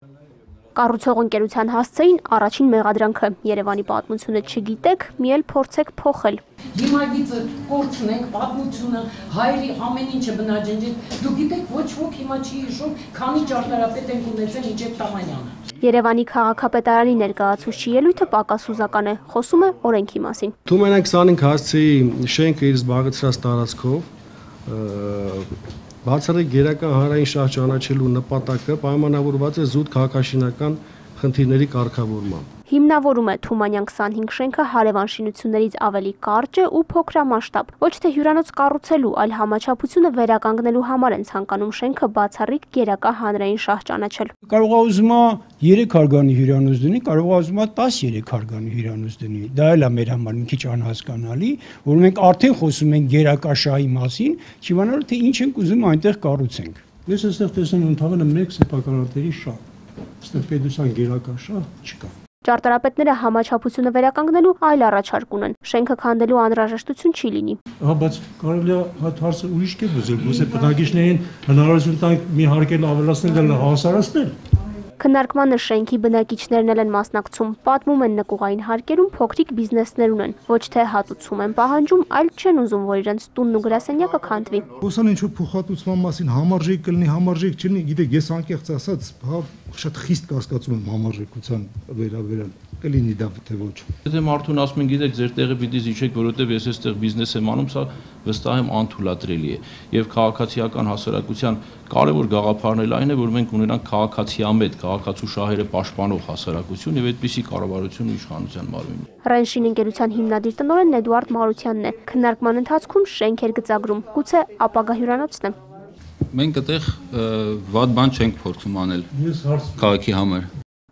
Կառուցող ընկերության հասցեին առաջին մեղադրանքը Երևանի պատմությունը չգիտեք, մի էլ փորձեք փոխել։ Դիմագիծը կորցնենք, պատմությունը, հայերի ամեն ինչը բնաջնջենք, դու գիտեք ոչ ոք հիմա չի հիշում, քանի ճարտարապետ ենք ունեցել Իջետ Թամանյանը։ Երևանի քաղաքապետարանի ներկայացուցչի ելույթը պակաս հուզական է, խոսում է օրենքի մասին։ Թումանյան 25 հասցեի շենքը իր զբաղեցրած տարածքով բացառիկ գերական հանրային շահ ճանաչելու նպատակը պայմանավորված է զուտ քաղաքաշինական խնդիրների կարգավորմամբ։ Հիմնավորում է Թումանյան 25 շենքը հարևան շինություններից ավելի կարճ է ու փոքրամասշտաբ, ոչ թե հյուրանոց կառուցելու, այլ համաչափությունը վերականգնելու համար են ցանկանում շենքը բացառիկ գերակա հանրային շահ ճանաչել։ Կարող է ուզում 3 հարգանի հյուրանոց դնի, կարող է ուզում 13 հարգանի հյուրանոց դնի։ Դա էլ է մեր համար մի քիչ անհասկանալի, որ մենք արդեն խոսում ենք գերակա շահի մասին, չիմանալով թե ինչ ենք ուզում այնտեղ կառուցենք։ Ես այստեղ տեսնում եմ ընդհանրապես մեկ սեփականատերի շահ։ Այստեղ պետության գերակա շահ չկա։ Ճարտարապետները համաչափությունը վերականգնելու այլ առաջարկ ունեն։ Շենքը քանդելու անհրաժեշտություն չի լինի։ Հա, բայց կարելի է հարցը ուրիշ կերպ ուզել, գուցե բնակիչներին հնարավորություն տանք մի հարկել ավելացնել, հավասարացնել։ Քննարկմանը շենքի բնակիչներն են մասնակցում, պատմում են նկուղային հարկերում փոքրիկ բիզնեսներ ունեն, ոչ թե հատուցում են պահանջում, այլ չեն ուզում, որ իրենց տունն ու գրասենյակը քանդվի։ Խոսան ինչ-որ փոխհատուցման մասին, համարժեք կլինի, համարժեք չլինի, գիտեք, ես անկեղծ ասած, հա, շատ խիստ կասկածում եմ համարժեքության վերաբերյալ, կլինի դա թե ոչ։ Եթե մարդուն ասում են, գիտեք, ձեր տեղը պիտի զիջեք, որովհետև ես այստեղ բիզնես եմ անում, սա վստահ եմ անթույլատրելի է։ Եվ քաղաքացիական հասարակության կարևոր գաղափարն այն է, որ մենք ունենանք քաղաքացիամետ, քաղաքացու շահերը պաշտպանող հասարակություն եւ այդպիսի կառավարություն ու իշխանության մարմին։ Ռենշին ընկերության հիմնադիր տնօրեն Էդուարդ Մարությանն է։ Քննարկման ընթացքում շենքեր գծագրում, գուցե ապագա հյուրանոցն է։ Մենք այդտեղ վատ բան չենք փորձում անել քաղաքի համար։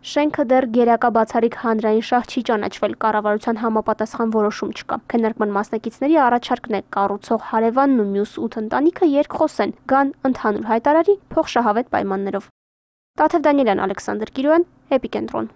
Շենքը դեռ գերակա բացառիկ հանրային շահ չի ճանաչվել, կառավարության համապատասխան որոշում չկա։ Քննարկման մասնակիցների առաջարկն է կառուցող հարևանն ու մյուս 8 ընտանիքը երկխոսեն, գան ընդհանուր հայտարարի փոխշահավետ պայմաններով։ Տաթև Դանիելյան, Ալեքսանդր Կիրոյան, Էպիկենտրոն։